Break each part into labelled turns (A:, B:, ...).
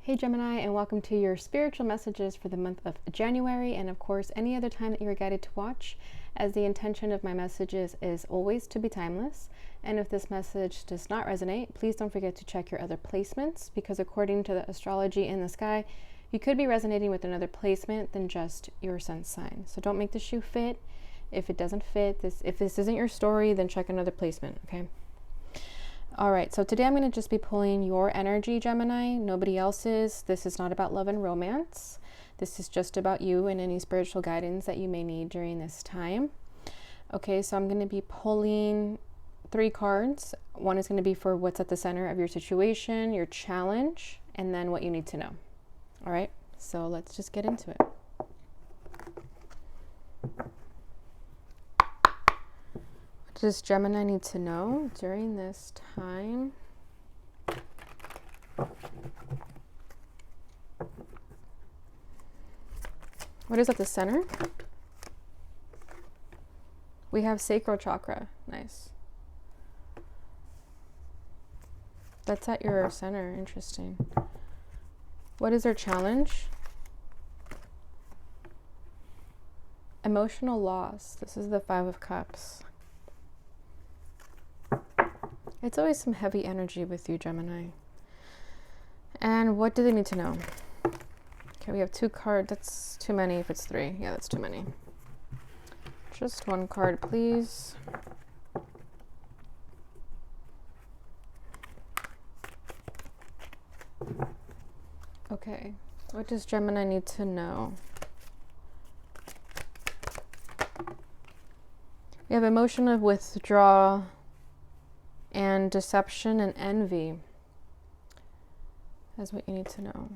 A: Hey Gemini, and welcome to your spiritual messages for the month of January, and of course any other time that you are guided to watch, as the intention of my messages is always to be timeless. And if this message does not resonate, please don't forget to check your other placements, because according to the astrology in the sky, you could be resonating with another placement than just your sun sign. So don't make the shoe fit. If it doesn't fit, if this isn't your story, then check another placement, okay? All right, so today I'm going to just be pulling your energy, Gemini, nobody else's. This is not about love and romance. This is just about you and any spiritual guidance that you may need during this time. Okay, so I'm going to be pulling 3 cards. One is going to be for what's at the center of your situation, your challenge, and then what you need to know. All right, so let's just get into it. What does Gemini need to know during this time? What is at the center? We have Sacral Chakra. Nice. That's at your center. Interesting. What is their challenge? Emotional loss. This is the 5 of Cups. It's always some heavy energy with you, Gemini. And what do they need to know? Okay, we have 2 cards. That's too many if it's 3. Yeah, that's too many. Just 1 card, please. Okay, what does Gemini need to know? We have emotion of withdrawal and deception and envy. That's what you need to know.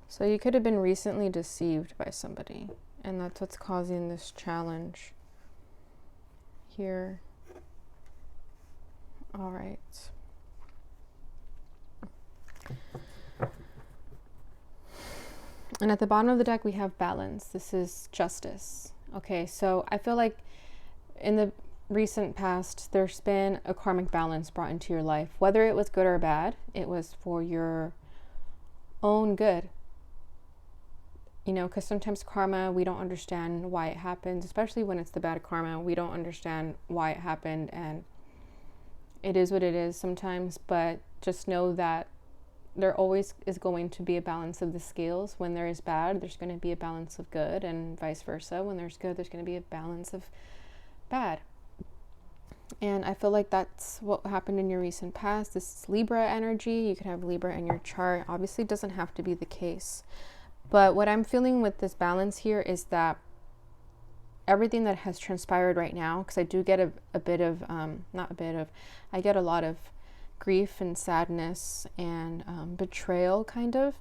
A: So you could have been recently deceived by somebody, and that's what's causing this challenge here. All right. And at the bottom of the deck, we have balance. This is justice. Okay, so I feel like in the recent past, there's been a karmic balance brought into your life. Whether it was good or bad, it was for your own good. You know, because sometimes karma, we don't understand why it happens, especially when it's the bad karma. We don't understand why it happened, and it is what it is sometimes. But just know that there always is going to be a balance of the scales. When there is bad, there's going to be a balance of good, and vice versa. When there's good, there's going to be a balance of bad. And I feel like that's what happened in your recent past. This is Libra energy. You could have Libra in your chart. Obviously, it doesn't have to be the case. But what I'm feeling with this balance here is that everything that has transpired right now, because I do get I get a lot of grief and sadness and betrayal, kind of.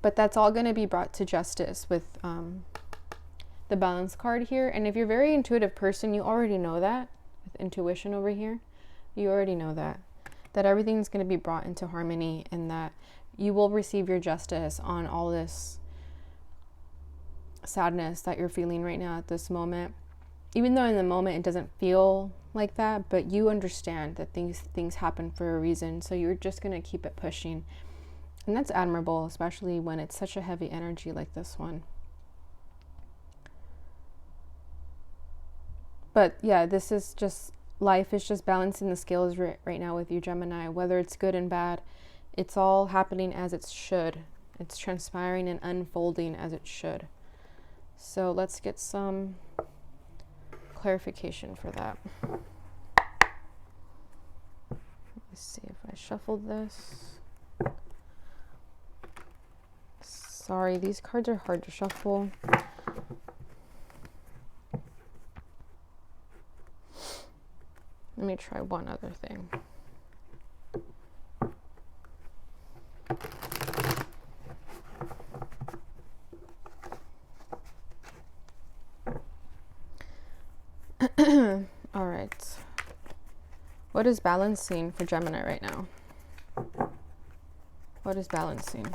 A: But that's all going to be brought to justice with the balance card here. And if you're a very intuitive person, you already know that. With intuition over here, you already know that everything's going to be brought into harmony, and that you will receive your justice on all this sadness that you're feeling right now at this moment. Even though in the moment it doesn't feel like that, but you understand that things happen for a reason, so you're just going to keep it pushing. And that's admirable, especially when it's such a heavy energy like this one. But yeah, this is just, life is just balancing the scales right now with you, Gemini. Whether it's good and bad, it's all happening as it should. It's transpiring and unfolding as it should. So let's get some clarification for that. Let's see if I shuffled this. Sorry, these cards are hard to shuffle. Let me try one other thing. All right. What is balancing for Gemini right now? What is balancing?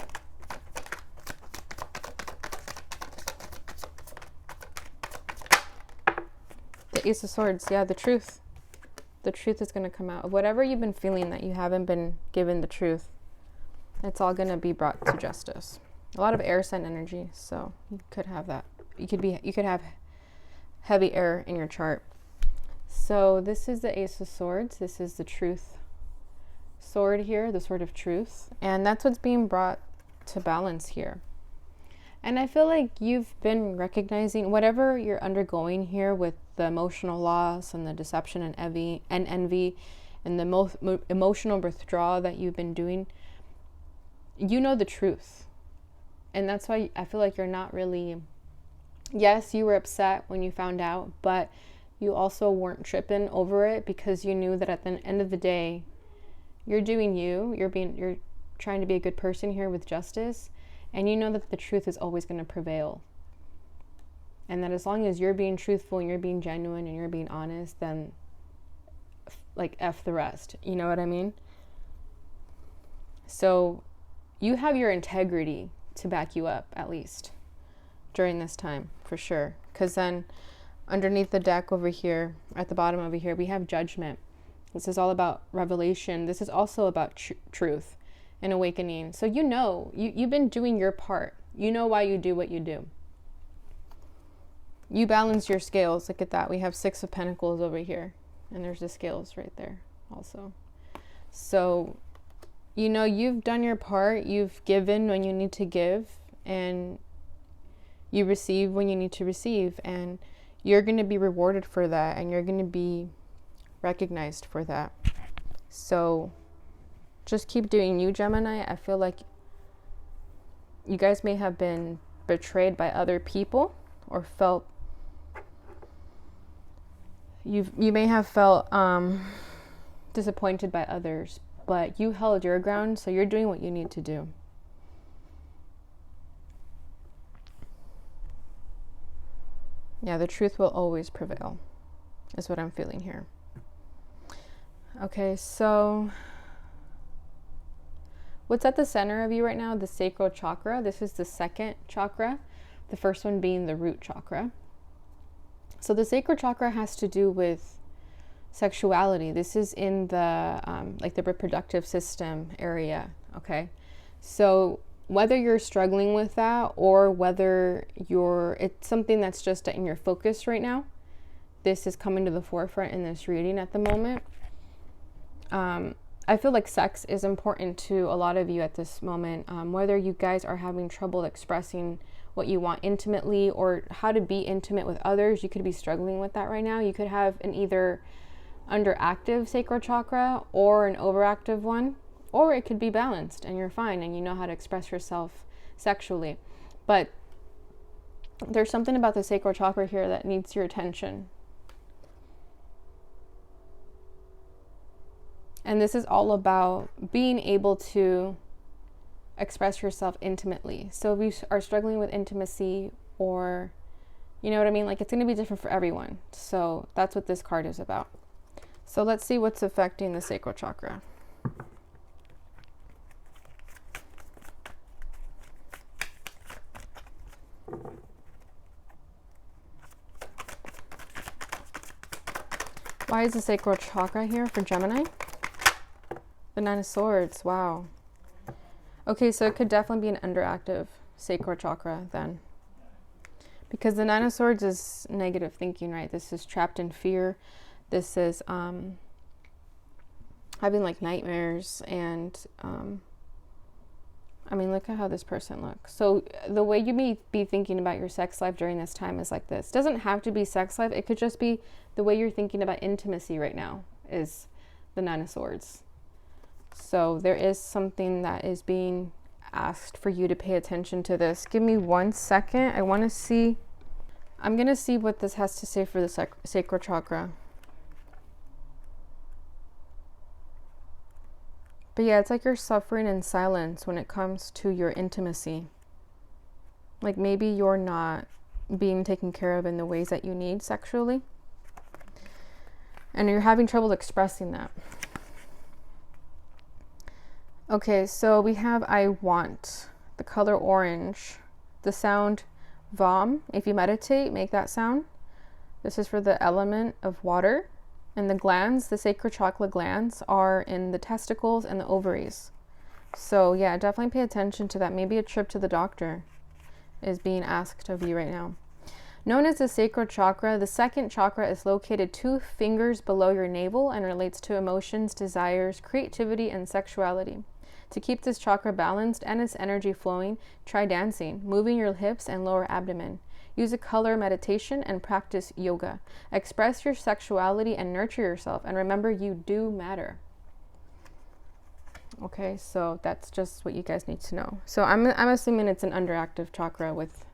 A: The Ace of Swords. Yeah, the truth. The truth is going to come out. Whatever you've been feeling that you haven't been given the truth, It's all going to be brought to justice. A lot of air sign energy, so you could have that. You could have heavy air in your chart. So this is the Ace of Swords. This is the truth sword here, the sword of truth. And that's what's being brought to balance here. And I feel like you've been recognizing whatever you're undergoing here with the emotional loss and the deception and envy and the emotional withdrawal that you've been doing. You know the truth. And that's why I feel like you're not really, yes, you were upset when you found out, but you also weren't tripping over it because you knew that at the end of the day, you're doing you, you're trying to be a good person here with justice, and you know that the truth is always going to prevail. And that as long as you're being truthful and you're being genuine and you're being honest, then like F the rest. You know what I mean? So you have your integrity to back you up, at least during this time, for sure. Because then underneath the deck over here, at the bottom over here, we have Judgment. This is all about revelation. This is also about truth and awakening. So you know, you've been doing your part. You know why you do what you do. You balance your scales. Look at that. We have 6 of Pentacles over here. And there's the scales right there also. So, you know, you've done your part. You've given when you need to give. And you receive when you need to receive. And you're going to be rewarded for that. And you're going to be recognized for that. So just keep doing you, Gemini. I feel like you guys may have been betrayed by other people or felt you may have felt disappointed by others, but you held your ground, so you're doing what you need to do. Yeah, the truth will always prevail, is what I'm feeling here. Okay, so what's at the center of you right now? The Sacral Chakra. This is the second chakra, the first one being the root chakra. So the Sacral Chakra has to do with sexuality. This is in the like the reproductive system area, okay? So whether you're struggling with that or whether it's something that's just in your focus right now, this is coming to the forefront in this reading at the moment. I feel like sex is important to a lot of you at this moment, whether you guys are having trouble expressing what you want intimately or how to be intimate with others. You could be struggling with that right now. You could have an either underactive sacral chakra or an overactive one, or it could be balanced and you're fine and you know how to express yourself sexually. But there's something about the sacral chakra here that needs your attention. And this is all about being able to express yourself intimately. So if you are struggling with intimacy, or you know what I mean, like it's going to be different for everyone. So that's what this card is about. So let's see what's affecting the sacral chakra. Why is the sacral chakra here for Gemini? The 9 of Swords. Wow. Okay, so it could definitely be an underactive sacral chakra then. Because the 9 of Swords is negative thinking, right? This is trapped in fear. This is having like nightmares and I mean, look at how this person looks. So the way you may be thinking about your sex life during this time is like this. It doesn't have to be sex life. It could just be the way you're thinking about intimacy right now is the 9 of Swords. So there is something that is being asked for you to pay attention to this. Give me 1 second. I want to see. I'm going to see what this has to say for the sacral chakra. But yeah, it's like you're suffering in silence when it comes to your intimacy. Like maybe you're not being taken care of in the ways that you need sexually. And you're having trouble expressing that. Okay, so we have I want, the color orange, the sound Vam. If you meditate, make that sound. This is for the element of water. And the glands, the sacral chakra glands, are in the testicles and the ovaries. So yeah, definitely pay attention to that. Maybe a trip to the doctor is being asked of you right now. Known as the Sacral Chakra, the second chakra is located 2 fingers below your navel and relates to emotions, desires, creativity, and sexuality. To keep this chakra balanced and its energy flowing, try dancing, moving your hips and lower abdomen. Use a color meditation and practice yoga. Express your sexuality and nurture yourself. And remember, you do matter. Okay, so that's just what you guys need to know. So I'm assuming it's an underactive chakra with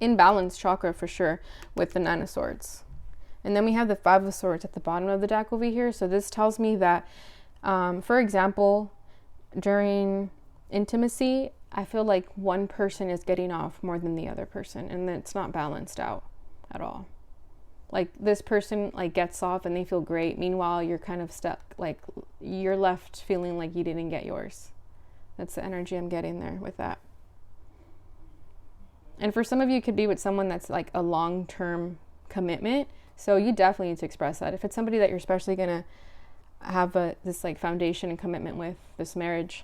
A: imbalanced chakra for sure with the 9 of Swords. And then we have the 5 of Swords at the bottom of the deck over here. So this tells me that, for example, during intimacy, I feel like one person is getting off more than the other person, and it's not balanced out at all. Like this person like gets off and they feel great. Meanwhile, you're kind of stuck. Like you're left feeling like you didn't get yours. That's the energy I'm getting there with that. And for some of you, it could be with someone that's like a long-term commitment. So you definitely need to express that. If it's somebody that you're especially going to have this like foundation and commitment with, this marriage,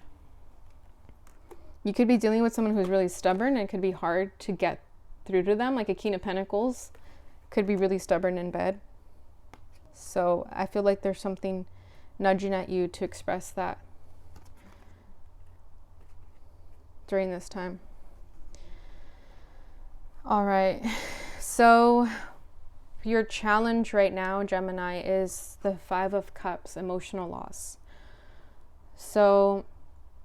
A: you could be dealing with someone who's really stubborn, and it could be hard to get through to them. Like a King of Pentacles could be really stubborn in bed. So I feel like there's something nudging at you to express that during this time. All right, so your challenge right now, Gemini, is the 5 of Cups, emotional loss. So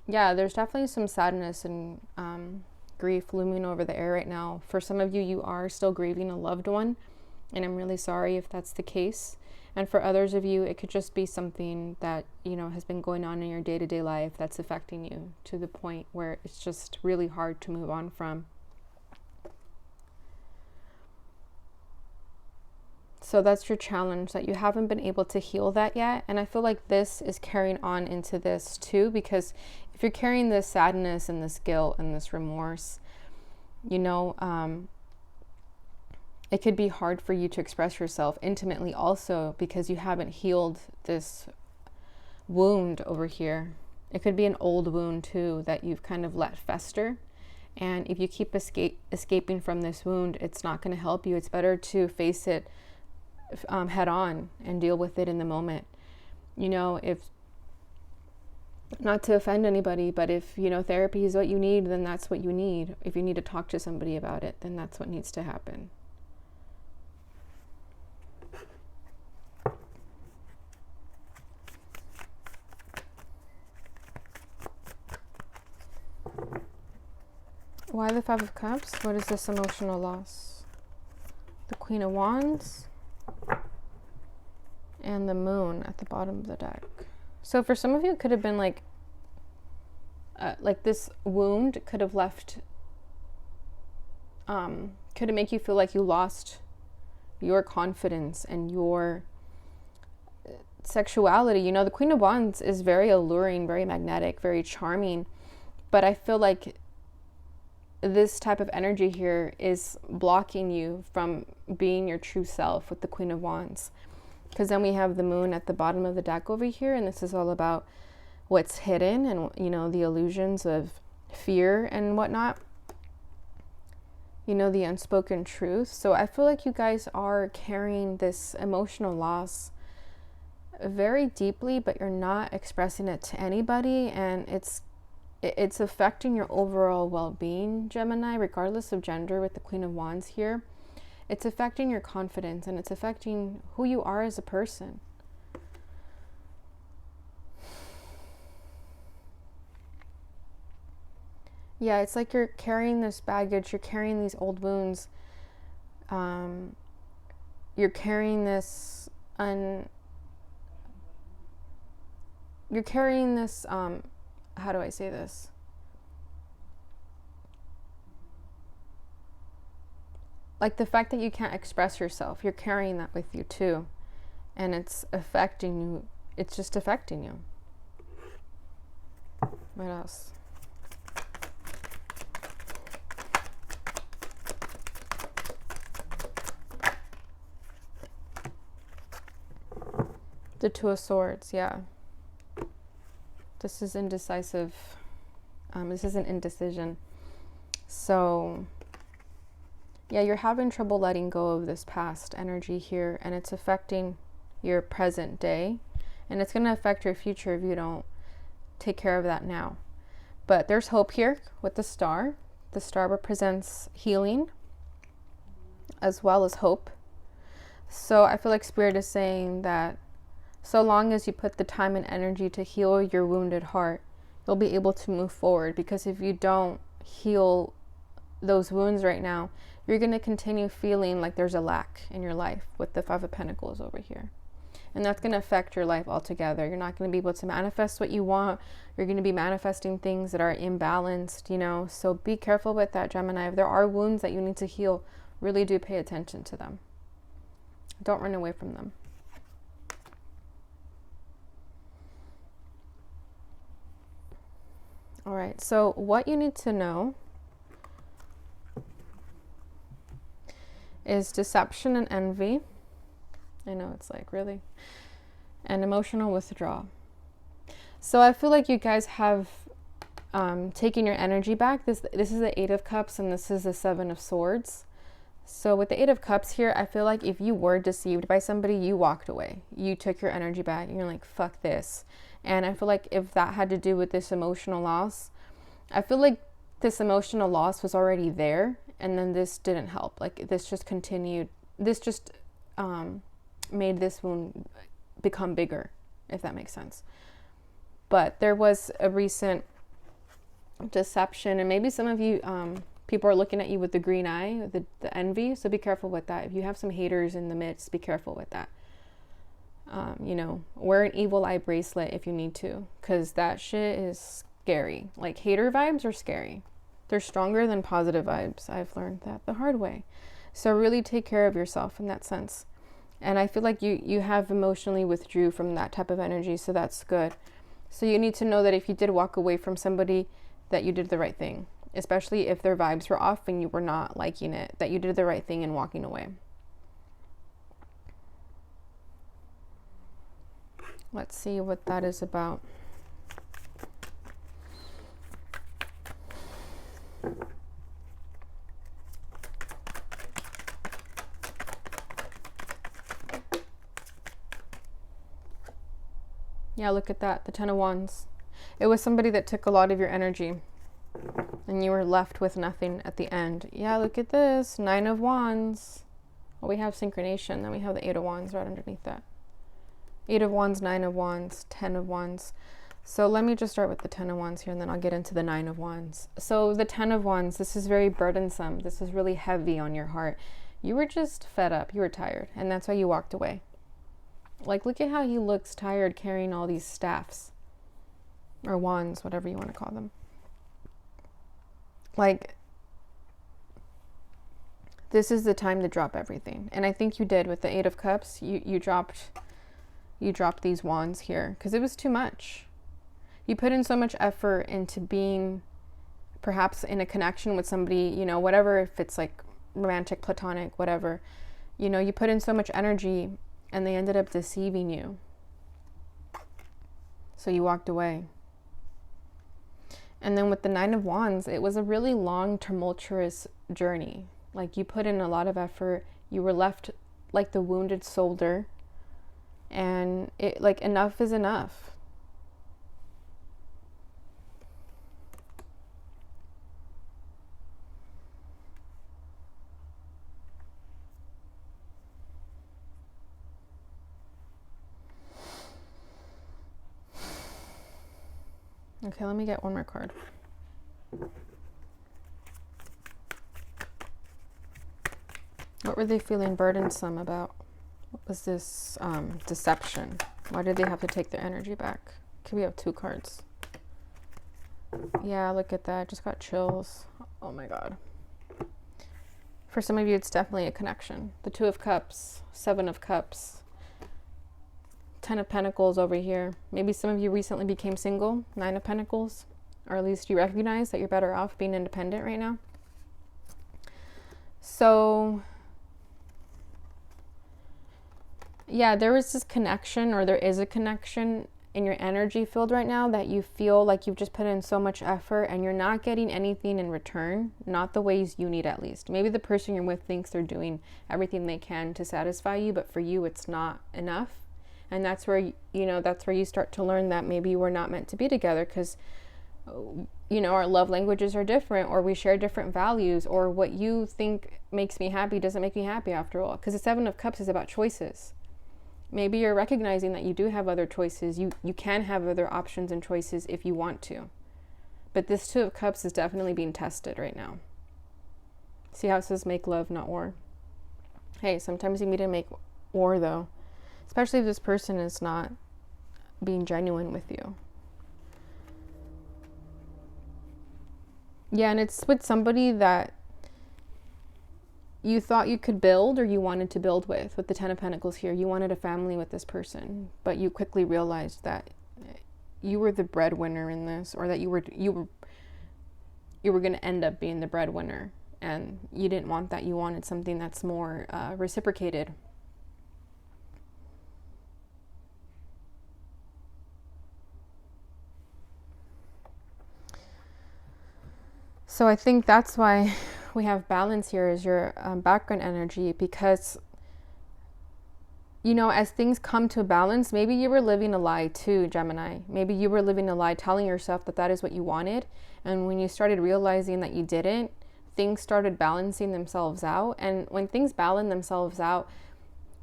A: yeah, there's definitely some sadness and grief looming over the air right now. For some of you, you are still grieving a loved one, and I'm really sorry if that's the case. And for others of you, it could just be something that, you know, has been going on in your day-to-day life that's affecting you to the point where it's just really hard to move on from. So that's your challenge, that you haven't been able to heal that yet. And I feel like this is carrying on into this too, because if you're carrying this sadness and this guilt and this remorse, you know, it could be hard for you to express yourself intimately also, because you haven't healed this wound over here. It could be an old wound too that you've kind of let fester. And if you keep escaping from this wound, it's not going to help you. It's better to face it head on and deal with it in the moment. You know, if not to offend anybody, but if, you know, therapy is what you need, then that's what you need. If you need to talk to somebody about it, then that's what needs to happen. Why the 5 of Cups? What is this emotional loss? The Queen of Wands and the Moon at the bottom of the deck. So for some of you, it could have been like this wound could have left, could it make you feel like you lost your confidence and your sexuality. You know, the Queen of Wands is very alluring, very magnetic, very charming, but I feel like this type of energy here is blocking you from being your true self with the Queen of Wands. Because then we have the Moon at the bottom of the deck over here, and this is all about what's hidden and, you know, the illusions of fear and whatnot. You know, the unspoken truth. So I feel like you guys are carrying this emotional loss very deeply, but you're not expressing it to anybody, and it's affecting your overall well-being, Gemini, regardless of gender with the Queen of Wands here. It's affecting your confidence, and it's affecting who you are as a person. Yeah, it's like you're carrying this baggage, you're carrying these old wounds, you're carrying this, how do I say this? Like the fact that you can't express yourself, you're carrying that with you too. And it's affecting you. It's just affecting you. What else? The Two of Swords, yeah. This is indecisive. This is an indecision. So yeah, you're having trouble letting go of this past energy here, and it's affecting your present day, and it's going to affect your future if you don't take care of that now. But there's hope here with the star. The star represents healing as well as hope. So I feel like Spirit is saying that so long as you put the time and energy to heal your wounded heart, you'll be able to move forward. Because if you don't heal those wounds right now, you're going to continue feeling like there's a lack in your life with the Five of Pentacles over here. And that's going to affect your life altogether. You're not going to be able to manifest what you want. You're going to be manifesting things that are imbalanced, you know. So be careful with that, Gemini. If there are wounds that you need to heal, really do pay attention to them. Don't run away from them. All right, so what you need to know is deception and envy. I know, it's like, really? And emotional withdrawal. So I feel like you guys have taken your energy back. This is the Eight of Cups, and this is the Seven of Swords. So with the Eight of Cups here, I feel like if you were deceived by somebody, you walked away. You took your energy back, and you're like, fuck this. And I feel like if that had to do with this emotional loss, I feel like this emotional loss was already there, and then this didn't help. Like, this just continued. This just made this wound become bigger, if that makes sense. But there was a recent deception, and maybe some of you people are looking at you with the green eye, the envy. So be careful with that. If you have some haters in the midst, be careful with that. You know, wear an evil eye bracelet if you need to, because that shit is scary. Like, hater vibes are scary. They're stronger than positive vibes. I've learned that the hard way. So really take care of yourself in that sense. And I feel like you have emotionally withdrew from that type of energy, so that's good. So you need to know that if you did walk away from somebody, that you did the right thing. Especially if their vibes were off and you were not liking it, that you did the right thing in walking away. Let's see what that is about. Yeah, look at that, the Ten of Wands. It was somebody that took a lot of your energy, and you were left with nothing at the end. Yeah, look at this, Nine of Wands. Well, we have synchronization, then we have the Eight of Wands right underneath that. Eight of Wands, Nine of Wands, Ten of Wands. So let me just start with the Ten of Wands here, and then I'll get into the Nine of Wands. So the Ten of Wands, this is very burdensome. This is really heavy on your heart. You were just fed up. You were tired, and that's why you walked away. Like, look at how he looks tired carrying all these staffs. Or wands, whatever you want to call them. Like, this is the time to drop everything. And I think you did with the Eight of Cups. You dropped these wands here because it was too much. You put in so much effort into being perhaps in a connection with somebody, you know, whatever, if it's like romantic, platonic, whatever. You know, you put in so much energy and they ended up deceiving you. So you walked away. And then with the Nine of Wands, it was a really long, tumultuous journey. Like, you put in a lot of effort. You were left like the wounded soldier. And it, like, enough is enough. Okay, let me get one more card. What were they feeling burdensome about? What was this deception? Why did they have to take their energy back? Okay, we have two cards. Yeah, look at that. Just got chills. Oh my God. For some of you, it's definitely a connection. The Two of Cups, Seven of Cups, Ten of Pentacles over here. Maybe some of you recently became single, Nine of Pentacles, or at least you recognize that you're better off being independent right now. So yeah, there was this connection, or there is a connection in your energy field right now that you feel like you've just put in so much effort and you're not getting anything in return, not the ways you need at least. Maybe the person you're with thinks they're doing everything they can to satisfy you, but for you it's not enough. And that's where, that's where you start to learn that maybe we're not meant to be together because, our love languages are different, or we share different values, or what you think makes me happy doesn't make me happy after all. Because the Seven of Cups is about choices. Maybe you're recognizing that you do have other choices. You can have other options and choices if you want to. But this Two of Cups is definitely being tested right now. See how it says make love, not war? Hey, sometimes you need to make war though. Especially if this person is not being genuine with you. Yeah, and it's with somebody that you thought you could build or you wanted to build with the Ten of Pentacles here. You wanted a family with this person, but you quickly realized that you were the breadwinner in this, or that you were going to end up being the breadwinner, and you didn't want that. You wanted something that's more reciprocated. So I think that's why we have balance here as your background energy, because, as things come to balance, maybe you were living a lie too, Gemini. Maybe you were living a lie telling yourself that that is what you wanted. And when you started realizing that you didn't, things started balancing themselves out. And when things balance themselves out,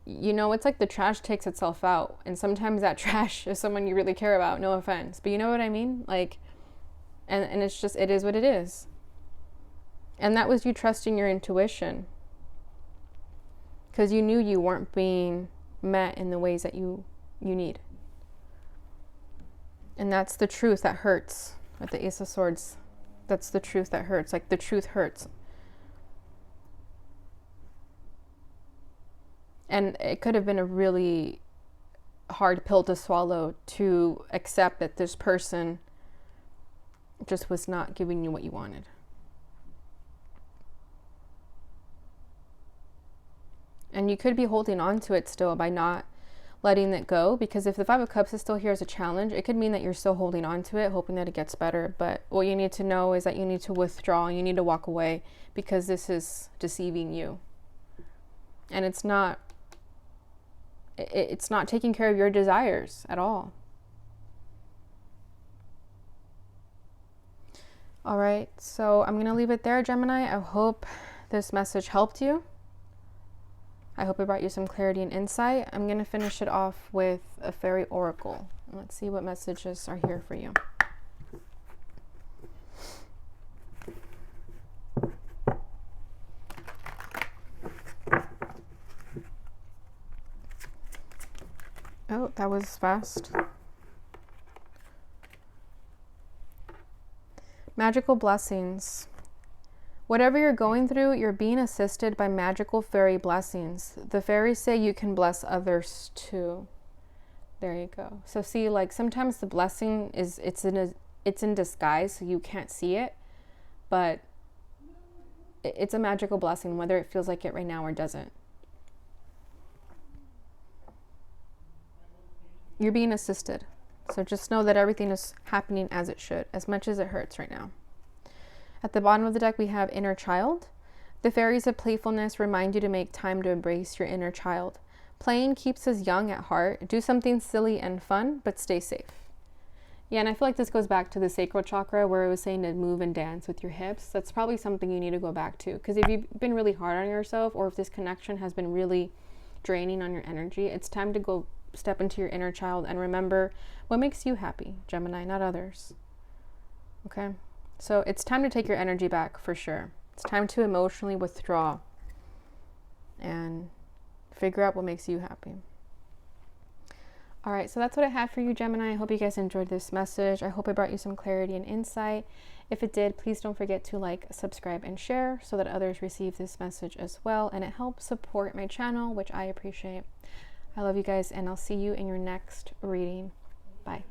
A: it's like the trash takes itself out. And sometimes that trash is someone you really care about, no offense. But you know what I mean? Like, and it's just, it is what it is. And that was you trusting your intuition, because you knew you weren't being met in the ways that you need. And that's the truth that hurts. With the Ace of Swords, that's the truth that hurts. Like, the truth hurts. And it could have been a really hard pill to swallow, to accept that this person just was not giving you what you wanted. And you could be holding on to it still by not letting it go, because if the Five of Cups is still here as a challenge, it could mean that you're still holding on to it, hoping that it gets better. But what you need to know is that you need to withdraw, you need to walk away, because this is deceiving you. And it's not taking care of your desires at all. All right, so I'm going to leave it there, Gemini. I hope this message helped you. I hope it brought you some clarity and insight. I'm going to finish it off with a fairy oracle. Let's see what messages are here for you. Oh, that was fast. Magical blessings. Whatever you're going through, you're being assisted by magical fairy blessings. The fairies say you can bless others too. There you go. So see, like, sometimes the blessing is, it's in disguise, so you can't see it, but it's a magical blessing, whether it feels like it right now or doesn't. You're being assisted. So just know that everything is happening as it should, as much as it hurts right now. At the bottom of the deck, we have Inner Child. The fairies of playfulness remind you to make time to embrace your inner child. Playing keeps us young at heart. Do something silly and fun, but stay safe. Yeah, and I feel like this goes back to the Sacral Chakra, where it was saying to move and dance with your hips. That's probably something you need to go back to. Because if you've been really hard on yourself, or if this connection has been really draining on your energy, it's time to go step into your inner child and remember what makes you happy, Gemini, not others. Okay? So it's time to take your energy back, for sure. It's time to emotionally withdraw and figure out what makes you happy. All right, so that's what I have for you, Gemini. I hope you guys enjoyed this message. I hope it brought you some clarity and insight. If it did, please don't forget to like, subscribe, and share so that others receive this message as well. And it helps support my channel, which I appreciate. I love you guys, and I'll see you in your next reading. Bye.